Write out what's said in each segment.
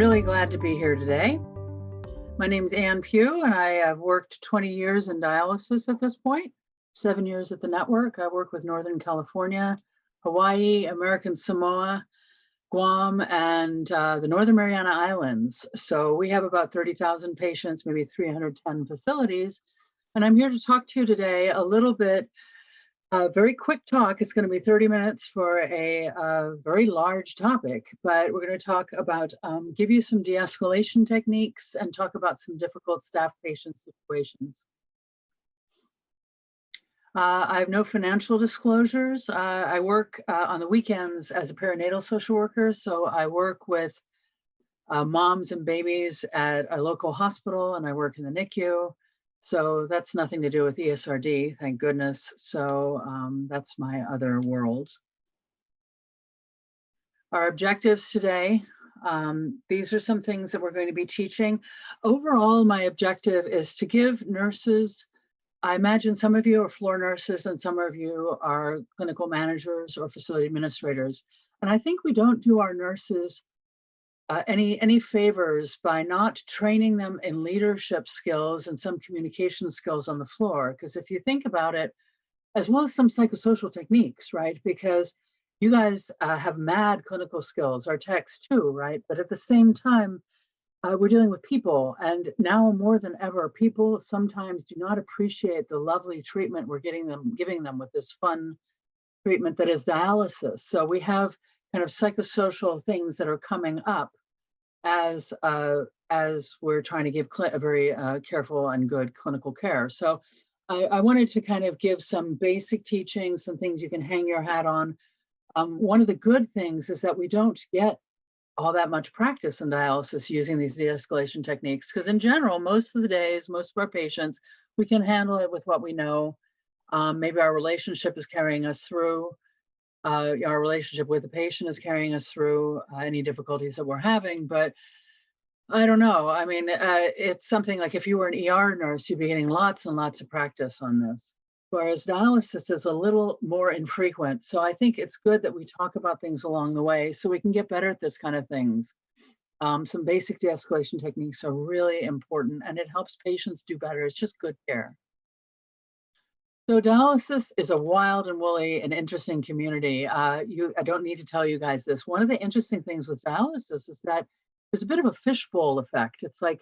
really glad to be here today. My name is Pugh, and I have worked 20 years in dialysis at this point, 7 years at the network. I work with Northern California, Hawaii, American Samoa, Guam, and the Northern Mariana Islands. So we have about 30,000 patients, maybe 310 facilities. And I'm here to talk to you today a little bit. A very quick talk. It's going to be 30 minutes for a very large topic, but we're going to talk about, give you some de-escalation techniques and talk about some difficult staff-patient situations. I have no financial disclosures. I work on the weekends as a perinatal social worker, so I work with moms and babies at a local hospital, and I work in the NICU. So that's nothing to do with ESRD, thank goodness. So that's my other world. Our objectives today, these are some things that we're going to be teaching. Overall, my objective is to give nurses, I imagine some of you are floor nurses and some of you are clinical managers or facility administrators. And I think we don't do our nurses any favors by not training them in leadership skills and some communication skills on the floor. Because if you think about it, as well as some psychosocial techniques, right? Because you guys have mad clinical skills, our techs too, right? But at the same time, we're dealing with people. And now more than ever, people sometimes do not appreciate the lovely treatment we're giving them with this fun treatment that is dialysis. So we have kind of psychosocial things that are coming up as we're trying to give a very careful and good clinical care. So I wanted to kind of give some basic teaching, some things you can hang your hat on. One of the good things is that we don't get all that much practice in dialysis using these de-escalation techniques, because in general, most of the days, most of our patients, we can handle it with what we know. Maybe our relationship is carrying us through. Our relationship with the patient is carrying us through any difficulties that we're having, but I don't know. I mean, it's something like if you were an ER nurse, you'd be getting lots and lots of practice on this, whereas dialysis is a little more infrequent. So I think it's good that we talk about things along the way so we can get better at this kind of things. Some basic de-escalation techniques are really important and it helps patients do better. It's just good care. So dialysis is a wild and woolly and interesting community. I don't need to tell you guys this. One of the interesting things with dialysis is that there's a bit of a fishbowl effect. It's like,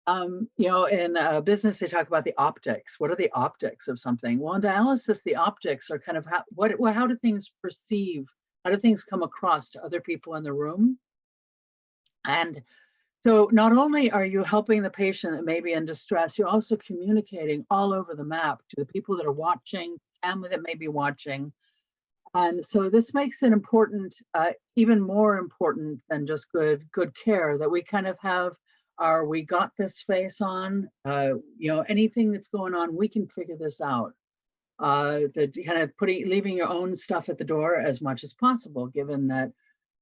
you know, in business, they talk about the optics. What are the optics of something? Well, in dialysis, the optics are kind of how do things perceive? How do things come across to other people in the room? And so not only are you helping the patient that may be in distress, you're also communicating all over the map to the people that are watching, family that may be watching. And so this makes it important, even more important than just good care, that we kind of have our we got this face on, you know, anything that's going on, we can figure this out. The kind of leaving your own stuff at the door as much as possible, given that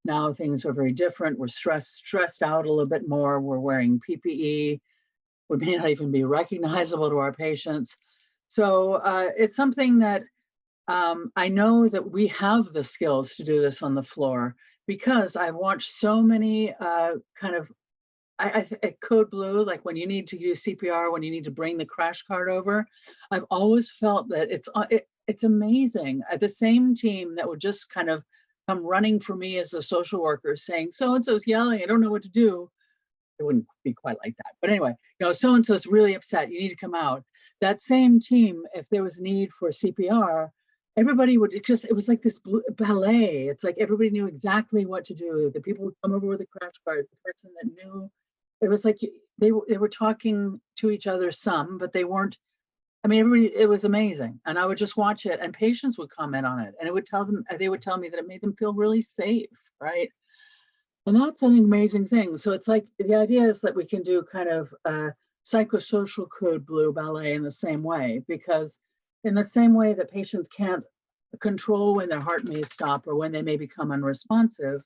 now things are very different. We're stressed out a little bit more. We're wearing PPE. We may not even be recognizable to our patients. So it's something that I know that we have the skills to do this on the floor because I've watched so many kind of code blue, like when you need to use CPR, when you need to bring the crash cart over. I've always felt that it's amazing. The same team that would just kind of come running for me as a social worker saying, so-and-so's yelling, I don't know what to do. It wouldn't be quite like that. But anyway, you know, so-and-so's really upset, you need to come out. That same team, if there was need for CPR, everybody would it was like this ballet. It's like everybody knew exactly what to do. The people would come over with a crash cart, the person that knew. It was like they were talking to each other some, but they weren't. I mean, everybody, it was amazing. And I would just watch it and patients would comment on it. And they would tell me that it made them feel really safe, right? And that's an amazing thing. So it's like, the idea is that we can do kind of psychosocial code blue ballet in the same way, because in the same way that patients can't control when their heart may stop or when they may become unresponsive,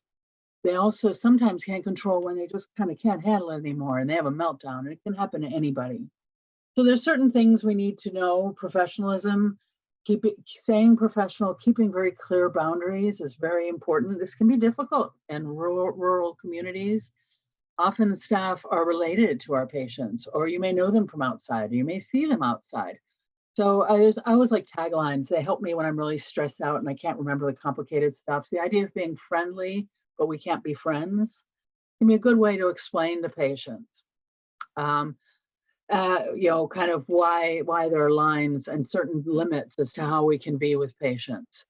they also sometimes can't control when they just kind of can't handle it anymore and they have a meltdown, and it can happen to anybody. So there's certain things we need to know. Professionalism, staying professional, keeping very clear boundaries is very important. This can be difficult in rural communities. Often the staff are related to our patients, or you may know them from outside, or you may see them outside. So I always like taglines. They help me when I'm really stressed out and I can't remember the complicated stuff. The idea of being friendly, but we can't be friends, can be a good way to explain to patients. Um, kind of why there are lines and certain limits as to how we can be with patients.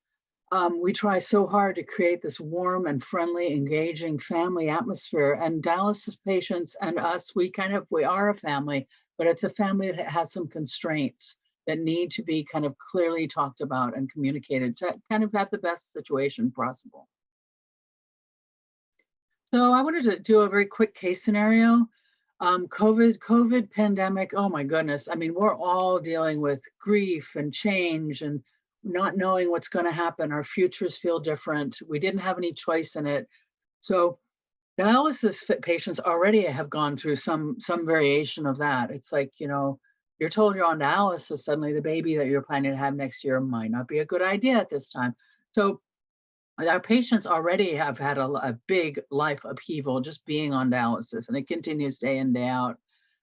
We try so hard to create this warm and friendly, engaging family atmosphere. And dialysis patients and us, we are a family, but it's a family that has some constraints that need to be kind of clearly talked about and communicated to kind of have the best situation possible. So I wanted to do a very quick case scenario. COVID pandemic, oh my goodness. I mean, we're all dealing with grief and change and not knowing what's going to happen. Our futures feel different. We didn't have any choice in it. So dialysis patients already have gone through some variation of that. It's like, you're told you're on dialysis, suddenly the baby that you're planning to have next year might not be a good idea at this time. So our patients already have had a big life upheaval just being on dialysis, and it continues day in, day out.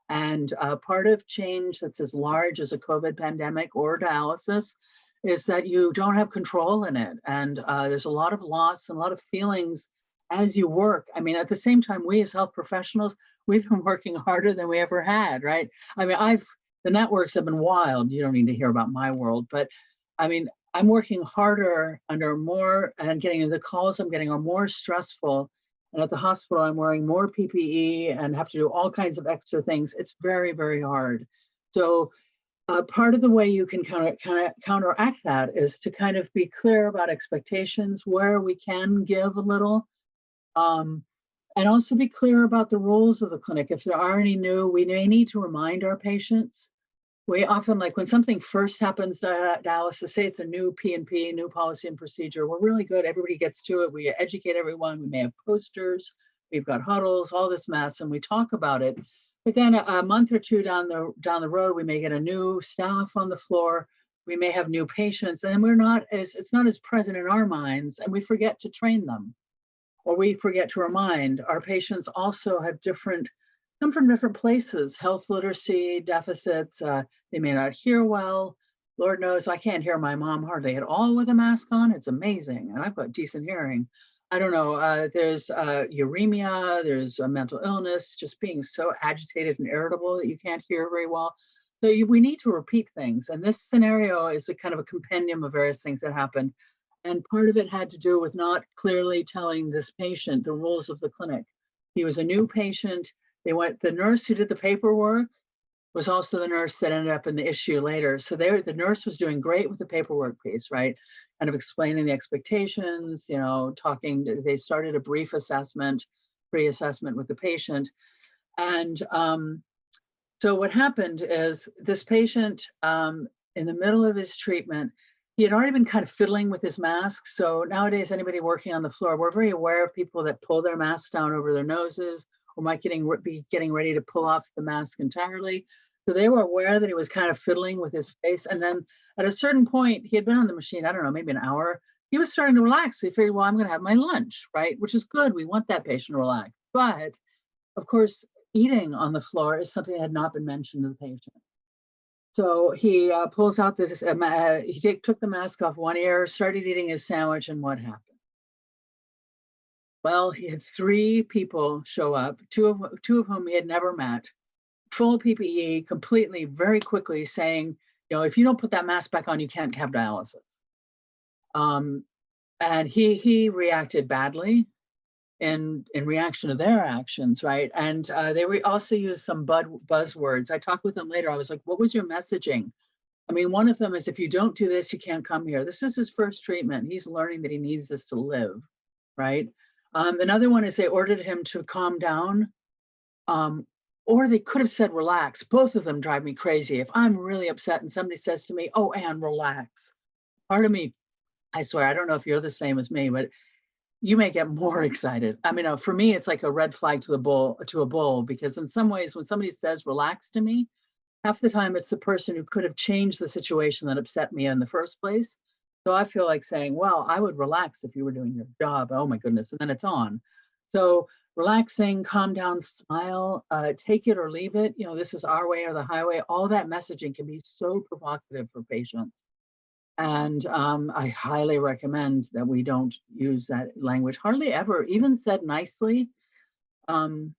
And part of change that's as large as a COVID pandemic or dialysis is that you don't have control in it. And there's a lot of loss and a lot of feelings as you work. I mean, at the same time, we as health professionals, we've been working harder than we ever had, right? I mean, the networks have been wild. You don't need to hear about my world, but I mean, I'm working harder under more, and the calls I'm getting are more stressful. And at the hospital, I'm wearing more PPE and have to do all kinds of extra things. It's very, very hard. So part of the way you can kind of counteract that is to kind of be clear about expectations where we can give a little, and also be clear about the rules of the clinic. If there are any new, we may need to remind our patients. We often, like when something first happens at dialysis, say it's a new P&P, new policy and procedure, we're really good. Everybody gets to it. We educate everyone. We may have posters. We've got huddles, all this mess, and we talk about it. But then a month or two down the road, we may get a new staff on the floor. We may have new patients, and it's not as present in our minds, and we forget to train them, or we forget to remind. Our patients also have come from different places, health literacy deficits. They may not hear well. Lord knows I can't hear my mom hardly at all with a mask on. It's amazing. And I've got decent hearing. I don't know. There's uremia, there's a mental illness, just being so agitated and irritable that you can't hear very well. So we need to repeat things. And this scenario is a kind of a compendium of various things that happened. And part of it had to do with not clearly telling this patient the rules of the clinic. He was a new patient. The nurse who did the paperwork was also the nurse that ended up in the issue later. So the nurse was doing great with the paperwork piece, right? Kind of explaining the expectations, they started a pre-assessment with the patient. And so what happened is this patient, in the middle of his treatment, he had already been kind of fiddling with his mask. So nowadays, anybody working on the floor, we're very aware of people that pull their masks down over their noses, or might be getting ready to pull off the mask entirely. So they were aware that he was kind of fiddling with his face. And then at a certain point, he had been on the machine, I don't know, maybe an hour. He was starting to relax. So he figured, well, I'm going to have my lunch, right? Which is good. We want that patient to relax. But of course, eating on the floor is something that had not been mentioned to the patient. So he pulls out this, he took the mask off one ear, started eating his sandwich, and what happened? Well, he had 3 people show up, two of whom he had never met, full PPE, completely, very quickly saying, if you don't put that mask back on, you can't have dialysis. And he reacted badly in reaction to their actions, right? And they also used some buzzwords. I talked with them later. I was like, what was your messaging? I mean, one of them is, if you don't do this, you can't come here. This is his first treatment. He's learning that he needs this to live, right? Another one is they ordered him to calm down, or they could have said, relax. Both of them drive me crazy. If I'm really upset and somebody says to me, oh, Anne, relax. Part of me, I swear, I don't know if you're the same as me, but you may get more excited. I mean, for me, it's like a red flag to a bull, because in some ways, when somebody says relax to me, half the time it's the person who could have changed the situation that upset me in the first place. So I feel like saying, well, I would relax if you were doing your job. Oh my goodness. And then it's on. So relaxing, calm down, smile, take it or leave it. This is our way or the highway. All that messaging can be so provocative for patients. And I highly recommend that we don't use that language hardly ever, even said nicely. Some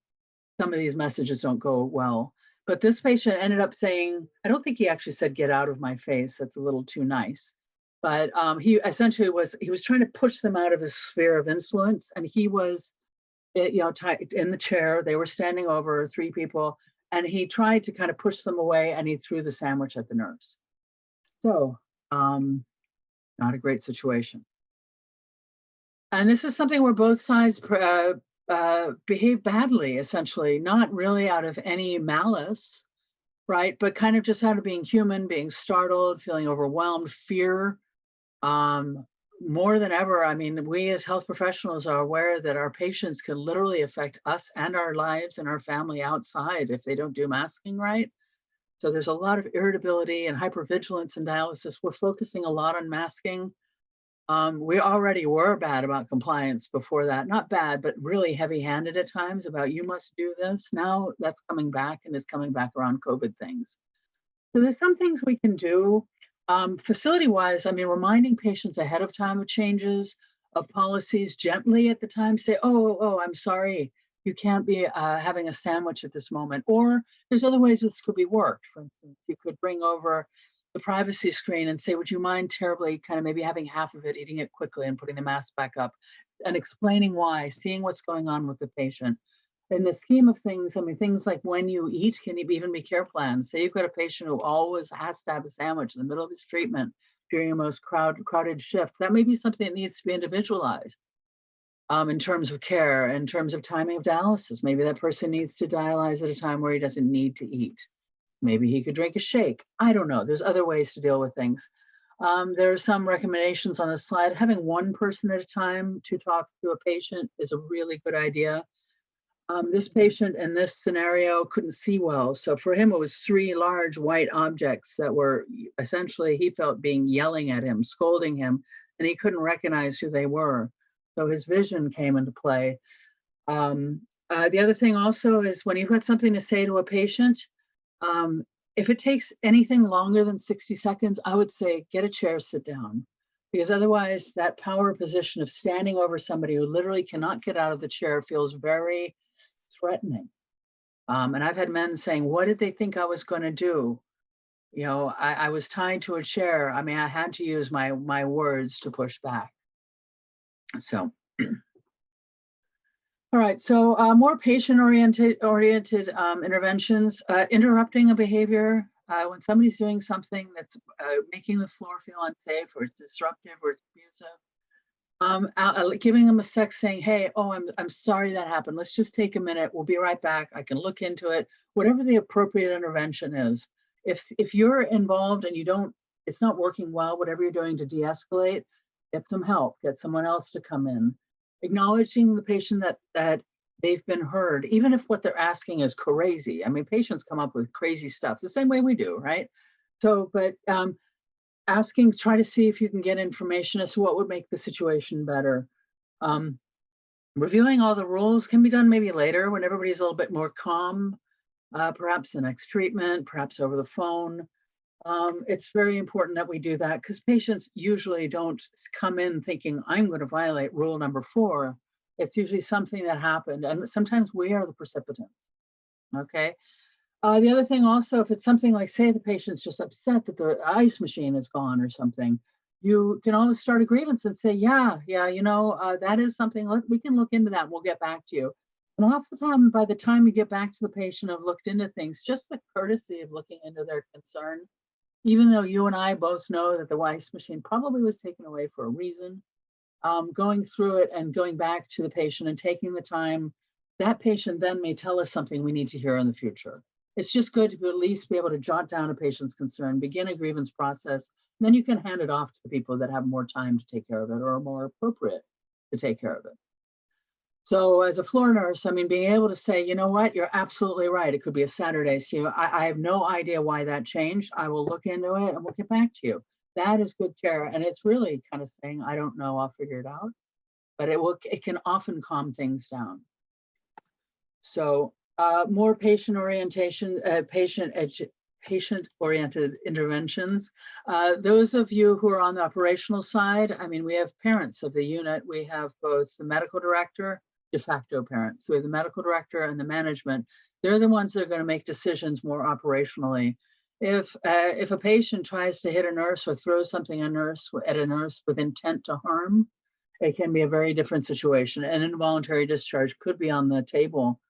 of these messages don't go well. But this patient ended up saying, I don't think he actually said, "Get out of my face." That's a little too nice. But he essentially was trying to push them out of his sphere of influence. And he was, in the chair. They were standing over, 3 people. And he tried to kind of push them away, and he threw the sandwich at the nurse. So not a great situation. And this is something where both sides behave badly, essentially, not really out of any malice, right? But kind of just out of being human, being startled, feeling overwhelmed, fear. More than ever, I mean, we as health professionals are aware that our patients can literally affect us and our lives and our family outside if they don't do masking right. So there's a lot of irritability and hypervigilance in dialysis. We're focusing a lot on masking. We already were bad about compliance before that. Not bad, but really heavy-handed at times about you must do this. Now that's coming back, and it's coming back around COVID things. So there's some things we can do. Facility-wise, I mean, reminding patients ahead of time of changes, of policies gently at the time, say, oh, I'm sorry, you can't be having a sandwich at this moment. Or there's other ways this could be worked. For instance, you could bring over the privacy screen and say, would you mind terribly kind of maybe having half of it, eating it quickly and putting the mask back up, and explaining why, seeing what's going on with the patient. In the scheme of things, I mean, things like when you eat can even be care plans. Say you've got a patient who always has to have a sandwich in the middle of his treatment during your most crowded shift. That may be something that needs to be individualized in terms of care, in terms of timing of dialysis. Maybe that person needs to dialyze at a time where he doesn't need to eat. Maybe he could drink a shake. I don't know. There's other ways to deal with things. There are some recommendations on the slide. Having one person at a time to talk to a patient is a really good idea. This patient in this scenario couldn't see well. So for him, it was 3 large white objects that were essentially, he felt, being yelling at him, scolding him, and he couldn't recognize who they were. So his vision came into play. The other thing also is when you've got something to say to a patient, if it takes anything longer than 60 seconds, I would say get a chair, sit down. Because otherwise that power position of standing over somebody who literally cannot get out of the chair feels very threatening. And I've had men saying, what did they think I was going to do? I was tied to a chair. I mean, I had to use my words to push back. So, all right. So more patient-oriented interventions, interrupting a behavior when somebody's doing something that's making the floor feel unsafe, or it's disruptive, or it's abusive. Giving them a sec, saying, hey, I'm sorry that happened. Let's just take a minute. We'll be right back. I can look into it. Whatever the appropriate intervention is. If you're involved and it's not working well, whatever you're doing to de-escalate, get some help, get someone else to come in. Acknowledging the patient that they've been heard, even if what they're asking is crazy. I mean, patients come up with crazy stuff the same way we do, right? So, but asking, try to see if you can get information as to what would make the situation better. Reviewing all the rules can be done maybe later when everybody's a little bit more calm, perhaps the next treatment, perhaps over the phone. It's very important that we do that because patients usually don't come in thinking, I'm going to violate rule number 4. It's usually something that happened, and sometimes we are the precipitants, okay? The other thing also, if it's something like, say the patient's just upset that the ice machine is gone or something, you can always start a grievance and say, that is something, we can look into that and we'll get back to you. And half the time, by the time you get back to the patient, have looked into things, just the courtesy of looking into their concern, even though you and I both know that the ice machine probably was taken away for a reason, going through it and going back to the patient and taking the time, that patient then may tell us something we need to hear in the future. It's just good to at least be able to jot down a patient's concern, begin a grievance process, and then you can hand it off to the people that have more time to take care of it or are more appropriate to take care of it. So as a floor nurse, I mean, being able to say, you know what, you're absolutely right. It could be a Saturday. So I have no idea why that changed. I will look into it and we'll get back to you. That is good care. And it's really kind of saying, I don't know, I'll figure it out. But it can often calm things down. So more patient orientation, patient-oriented interventions. Those of you who are on the operational side, I mean, we have parents of the unit. We have both the medical director, de facto parents. So we have the medical director and the management. They're the ones that are going to make decisions more operationally. If a patient tries to hit a nurse or throw something at a nurse with intent to harm, it can be a very different situation. An involuntary discharge could be on the table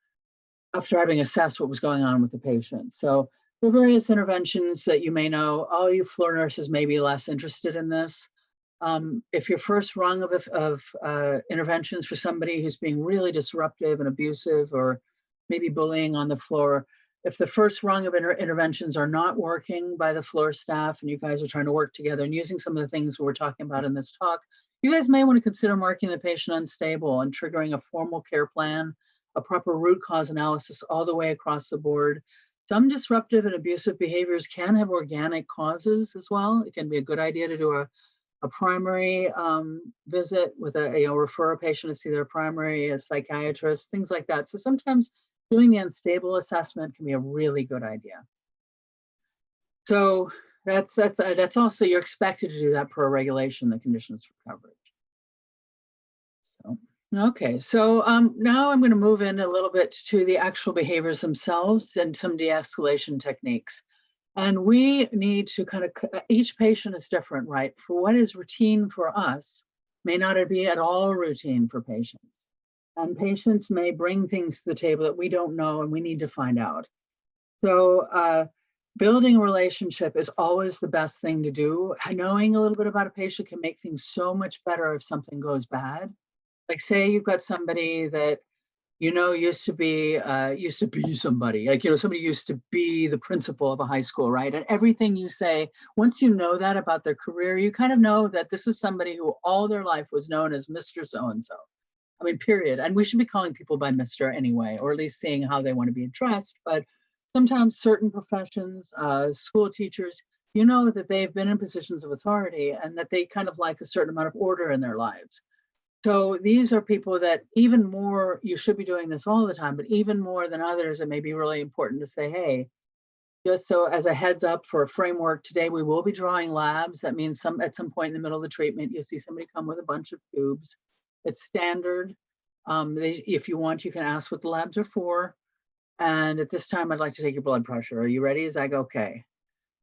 after having assessed what was going on with the patient. So there are various interventions that you may know. All you floor nurses may be less interested in this. If your first rung of interventions for somebody who's being really disruptive and abusive or maybe bullying on the floor, if the first rung of interventions are not working by the floor staff and you guys are trying to work together and using some of the things we're talking about in this talk, you guys may want to consider marking the patient unstable and triggering a formal care plan, a proper root cause analysis all the way across the board. Some disruptive and abusive behaviors can have organic causes as well. It can be a good idea to do a primary visit with refer a patient to see their primary, a psychiatrist, things like that. So sometimes doing the unstable assessment can be a really good idea. So that's also, you're expected to do that per regulation, the conditions for coverage. So, okay, so now I'm going to move in a little bit to the actual behaviors themselves and some de-escalation techniques. And we need to kind of, each patient is different, right? For what is routine for us may not be at all routine for patients. And patients may bring things to the table that we don't know and we need to find out. So building a relationship is always the best thing to do. Knowing a little bit about a patient can make things so much better if something goes bad. Like say you've got somebody that used to be somebody, like, somebody used to be the principal of a high school, right? And everything you say, once you know that about their career, you kind of know that this is somebody who all their life was known as Mr. So-and-so. I mean, period. And we should be calling people by Mr. anyway, or at least seeing how they want to be addressed. But sometimes certain professions, school teachers, that they've been in positions of authority and that they kind of like a certain amount of order in their lives. So these are people that even more, you should be doing this all the time, but even more than others, it may be really important to say, hey, just so as a heads up for a framework, today we will be drawing labs. That means at some point in the middle of the treatment, you'll see somebody come with a bunch of tubes. It's standard. If you want, you can ask what the labs are for. And at this time, I'd like to take your blood pressure. Are you ready? Is that okay?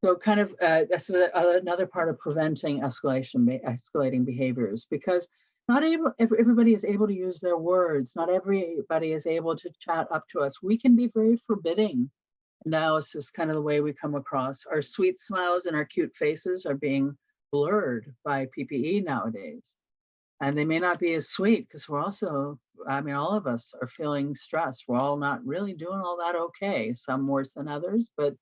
So kind of, this is another part of preventing escalating behaviors, because not everybody is able to use their words. Not everybody is able to chat up to us. We can be very forbidding. Analysis, kind of the way we come across. Our sweet smiles and our cute faces are being blurred by PPE nowadays. And they may not be as sweet because we're also, all of us are feeling stressed. We're all not really doing all that okay, some worse than others, but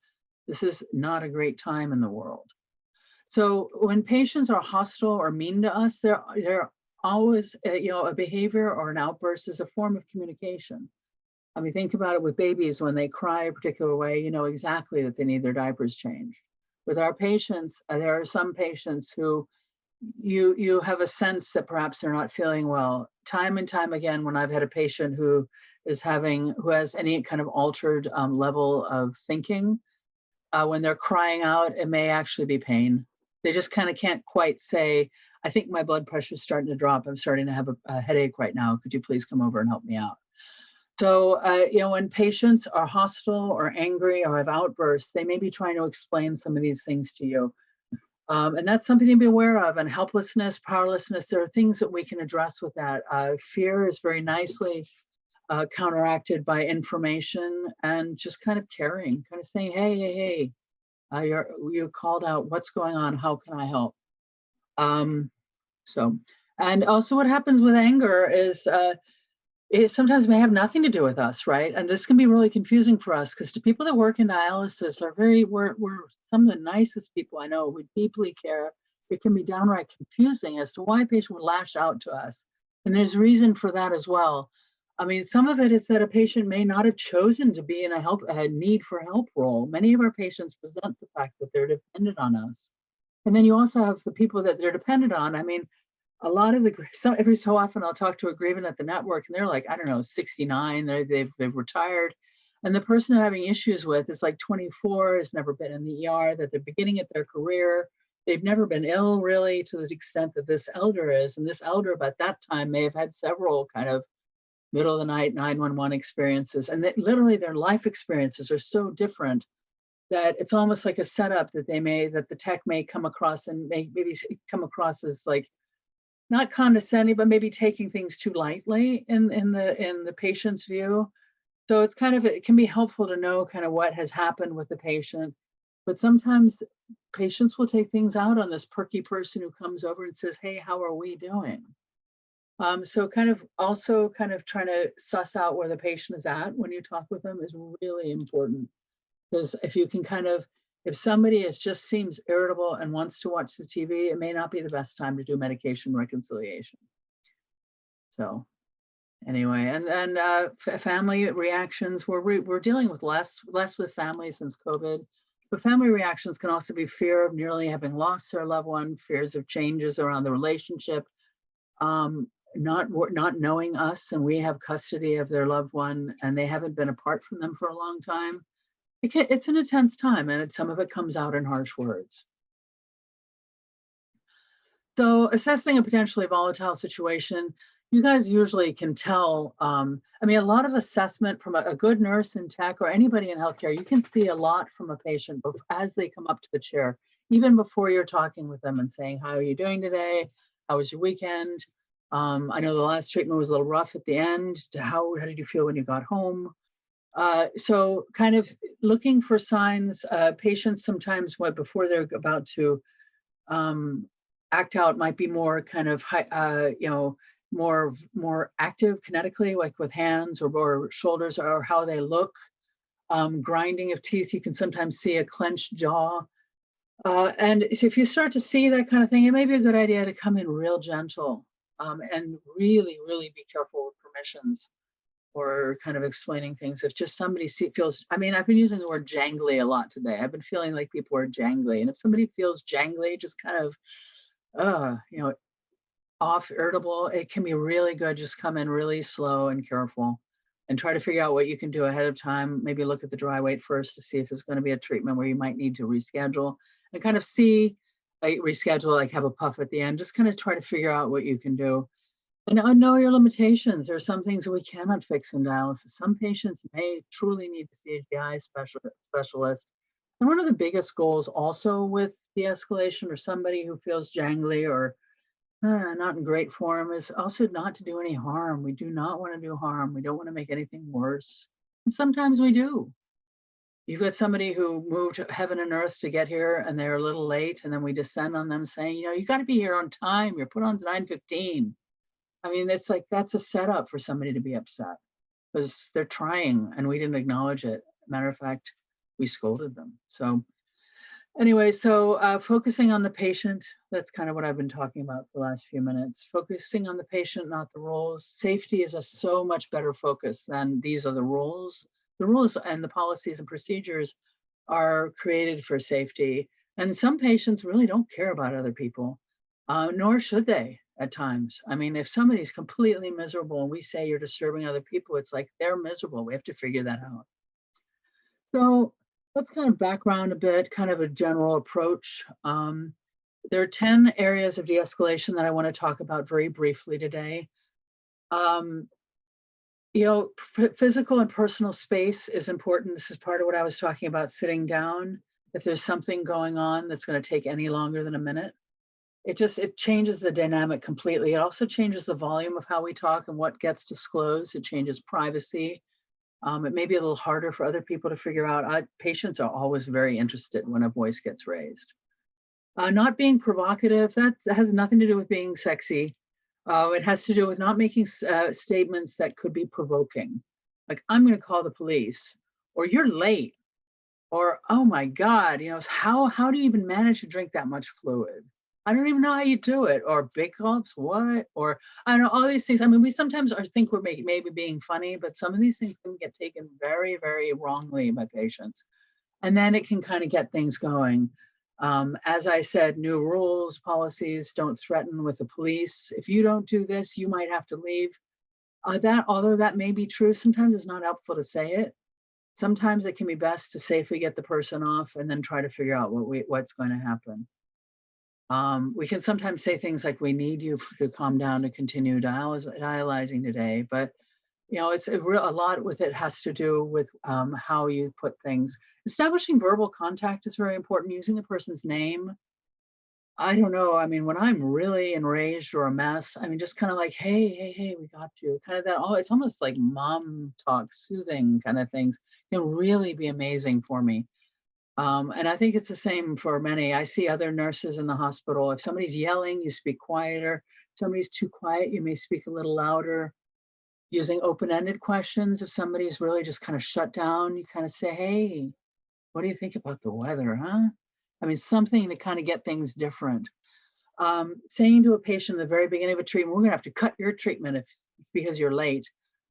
this is not a great time in the world. So when patients are hostile or mean to us, they're always, a behavior or an outburst is a form of communication. I mean, think about it with babies. When they cry a particular way, you know exactly that they need their diapers changed. With our patients, there are some patients who you have a sense that perhaps they're not feeling well. Time and time again, when I've had a patient who has any kind of altered level of thinking, when they're crying out, it may actually be pain. They just kind of can't quite say, I think my blood pressure is starting to drop. I'm starting to have a headache right now. Could you please come over and help me out? So, when patients are hostile or angry or have outbursts, they may be trying to explain some of these things to you. And that's something to be aware of. And helplessness, powerlessness, there are things that we can address with that. Fear is very nicely counteracted by information and just kind of caring, kind of saying, hey, you're called out. What's going on? How can I help? And also what happens with anger is it sometimes may have nothing to do with us, right? And this can be really confusing for us because the people that work in dialysis are we're some of the nicest people I know who deeply care. It can be downright confusing as to why a patient would lash out to us. And there's reason for that as well. I mean, some of it is that a patient may not have chosen to be in a need for help role. Many of our patients present the fact that they're dependent on us. And then you also have the people that they're dependent on. I mean, a lot of every so often I'll talk to a grievant at the network and they're like, I don't know, 69, they've retired. And the person they're having issues with is like 24, has never been in the ER, that they're beginning at their career. They've never been ill really to the extent that this elder is. And this elder at that time may have had several kind of middle of the night 911 experiences. And that literally their life experiences are so different that it's almost like a setup that that the tech may come across and maybe come across as like not condescending, but maybe taking things too lightly in the patient's view. So it's kind of, it can be helpful to know kind of what has happened with the patient. But sometimes patients will take things out on this perky person who comes over and says, hey, how are we doing? So kind of also kind of trying to suss out where the patient is at when you talk with them is really important. Because if you can kind of, if somebody just seems irritable and wants to watch the TV, it may not be the best time to do medication reconciliation. So anyway, and then family reactions, we're dealing with less with families since COVID, but family reactions can also be fear of nearly having lost their loved one, fears of changes around the relationship, not knowing us and we have custody of their loved one and they haven't been apart from them for a long time. It's an intense time and some of it comes out in harsh words. So assessing a potentially volatile situation, you guys usually can tell, I mean, a lot of assessment from a good nurse in tech or anybody in healthcare, you can see a lot from a patient as they come up to the chair, even before you're talking with them and saying, how are you doing today? How was your weekend? I know the last treatment was a little rough at the end. How did you feel when you got home? So kind of looking for signs, patients sometimes before they're about to act out might be more kind of, more active kinetically, like with hands or shoulders or how they look. Grinding of teeth, you can sometimes see a clenched jaw. And so if you start to see that kind of thing, it may be a good idea to come in real gentle and really, really be careful with permissions or kind of explaining things. If just somebody feels, I mean, I've been using the word jangly a lot today. I've been feeling like people are jangly. And if somebody feels jangly, just kind of, off, irritable, it can be really good. Just come in really slow and careful and try to figure out what you can do ahead of time. Maybe look at the dry weight first to see if there's going to be a treatment where you might need to reschedule and kind of see, like reschedule, like have a puff at the end, just kind of try to figure out what you can do. And know your limitations. There are some things that we cannot fix in dialysis. Some patients may truly need to see a GI specialist. And one of the biggest goals also with de-escalation or somebody who feels jangly or not in great form is also not to do any harm. We do not want to do harm. We don't want to make anything worse. And sometimes we do. You've got somebody who moved heaven and earth to get here and they're a little late, and then we descend on them saying, you got to be here on time. You're put on 9:15. I mean, it's like that's a setup for somebody to be upset because they're trying and we didn't acknowledge it. Matter of fact, we scolded them. So anyway, so focusing on the patient, that's kind of what I've been talking about for the last few minutes. Focusing on the patient, not the rules. Safety is a so much better focus than these are the rules. The rules and the policies and procedures are created for safety. And some patients really don't care about other people, nor should they at times. I mean, if somebody's completely miserable and we say you're disturbing other people, it's like they're miserable. We have to figure that out. So let's kind of background a bit, kind of a general approach. There are 10 areas of de-escalation that I want to talk about very briefly today. Physical and personal space is important. This is part of what I was talking about, sitting down. If there's something going on that's going to take any longer than a minute, it changes the dynamic completely. It also changes the volume of how we talk and what gets disclosed. It changes privacy. It may be a little harder for other people to figure out. Patients are always very interested when a voice gets raised. Not being provocative, that has nothing to do with being sexy. It has to do with not making statements that could be provoking. Like, I'm going to call the police, or you're late, or, oh my God, how do you even manage to drink that much fluid? I don't even know how you do it. Or big gulps, what? Or I don't know, all these things. I mean, we sometimes think we're maybe being funny, but some of these things can get taken very, very wrongly by patients. And then it can kind of get things going. As I said, new rules, policies, don't threaten with the police. If you don't do this, you might have to leave. Although that may be true, sometimes it's not helpful to say it. Sometimes it can be best to safely get the person off and then try to figure out what's going to happen. We can sometimes say things like, we need you to calm down to continue dialyzing today, but it's a lot with it has to do with how you put things. Establishing verbal contact is very important, using the person's name. I don't know. I mean, when I'm really enraged or a mess, I mean, just kind of like, hey, we got you. Kind of that. Oh, it's almost like mom talk, soothing kind of things can really be amazing for me. And I think it's the same for many. I see other nurses in the hospital. If somebody's yelling, you speak quieter. If somebody's too quiet, you may speak a little louder. Using open-ended questions. If somebody's really just kind of shut down, you kind of say, hey, what do you think about the weather, huh? I mean, something to kind of get things different. Saying to a patient at the very beginning of a treatment, we're going to have to cut your treatment because you're late.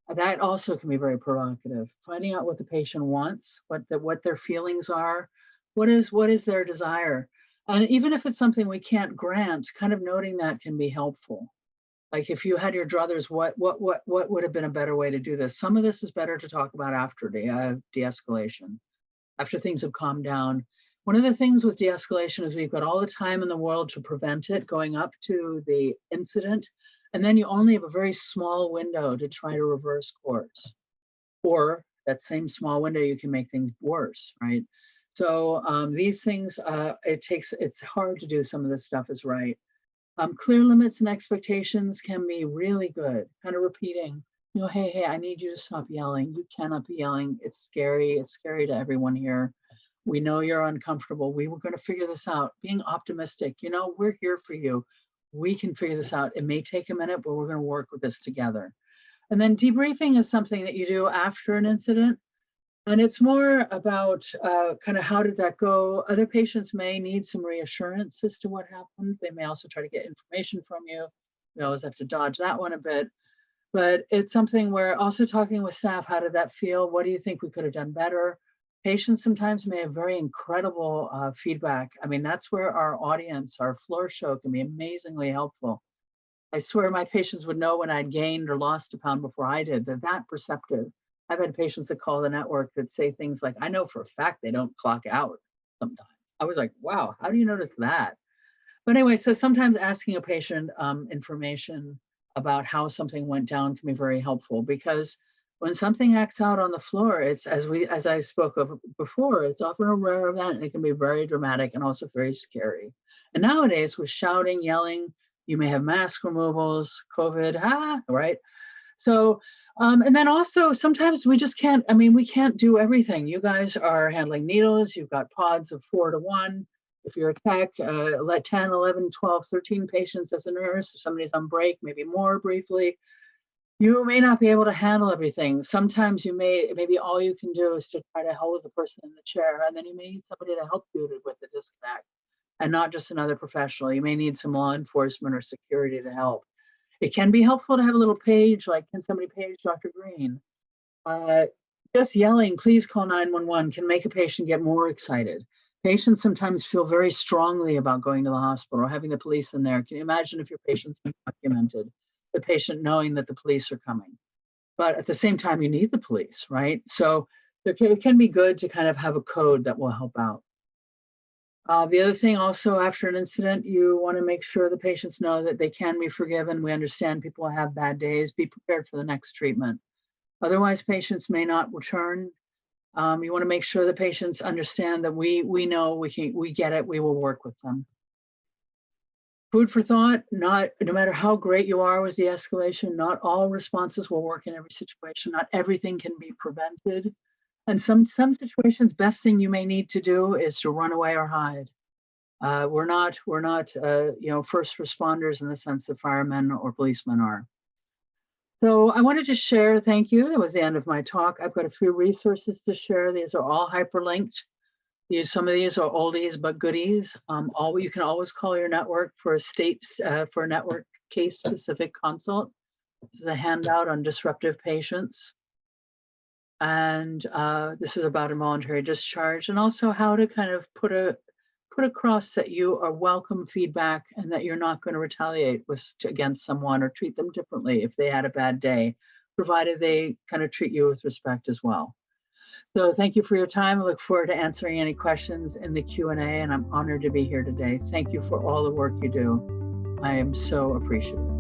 That also can be very provocative. Finding out what the patient wants, what their feelings are, what is their desire. And even if it's something we can't grant, kind of noting that can be helpful. Like if you had your druthers, what would have been a better way to do this? Some of this is better to talk about after de-escalation, after things have calmed down. One of the things with de-escalation is we've got all the time in the world to prevent it going up to the incident. And then you only have a very small window to try to reverse course. Or that same small window, you can make things worse, right? So these things, it's hard to do some of this stuff is right. Clear limits and expectations can be really good. Kind of repeating, hey, I need you to stop yelling. You cannot be yelling. It's scary. It's scary to everyone here. We know you're uncomfortable. We were going to figure this out. Being optimistic, we're here for you. We can figure this out. It may take a minute, but we're going to work with this together. And then debriefing is something that you do after an incident. And it's more about kind of how did that go? Other patients may need some reassurance as to what happened. They may also try to get information from you. We always have to dodge that one a bit. But it's something where also talking with staff, how did that feel? What do you think we could have done better? Patients sometimes may have very incredible feedback. I mean, that's where our audience, our floor show can be amazingly helpful. I swear my patients would know when I'd gained or lost a pound before I did. They're that perceptive. I've had patients that call the network that say things like, I know for a fact they don't clock out sometimes. I was like, wow, how do you notice that? But anyway, so sometimes asking a patient information about how something went down can be very helpful, because when something acts out on the floor, it's as I spoke of before, it's often a rare event and it can be very dramatic and also very scary. And nowadays with shouting, yelling, you may have mask removals, COVID, right? So, and then also sometimes we just can't, we can't do everything. You guys are handling needles, you've got pods of 4 to 1. If you're a tech, let 10, 11, 12, 13 patients as a nurse, if somebody's on break, maybe more briefly. You may not be able to handle everything. Sometimes maybe all you can do is to try to hold the person in the chair, and then you may need somebody to help you with the disconnect, and not just another professional. You may need some law enforcement or security to help. It can be helpful to have a little page, like, can somebody page Dr. Green? Just yelling, please call 911, can make a patient get more excited. Patients sometimes feel very strongly about going to the hospital or having the police in there. Can you imagine if your patient's undocumented, the patient knowing that the police are coming? But at the same time, you need the police, right? So it can be good to kind of have a code that will help out. The other thing also, after an incident, you want to make sure the patients know that they can be forgiven. We understand people have bad days. Be prepared for the next treatment. Otherwise, patients may not return. You want to make sure the patients understand that we know we get it. We will work with them. Food for thought. No matter how great you are with de-escalation, not all responses will work in every situation. Not everything can be prevented. And some situations, best thing you may need to do is to run away or hide. We're not first responders in the sense that firemen or policemen are. So I wanted to share, thank you. That was the end of my talk. I've got a few resources to share. These are all hyperlinked. Some of these are oldies but goodies. You can always call your network for a network case-specific consult. This is a handout on disruptive patients. And this is about involuntary discharge, and also how to kind of put put across that you are welcome feedback and that you're not going to retaliate against someone or treat them differently if they had a bad day, provided they kind of treat you with respect as well. So thank you for your time. I look forward to answering any questions in the Q&A, and I'm honored to be here today. Thank you for all the work you do. I am so appreciative.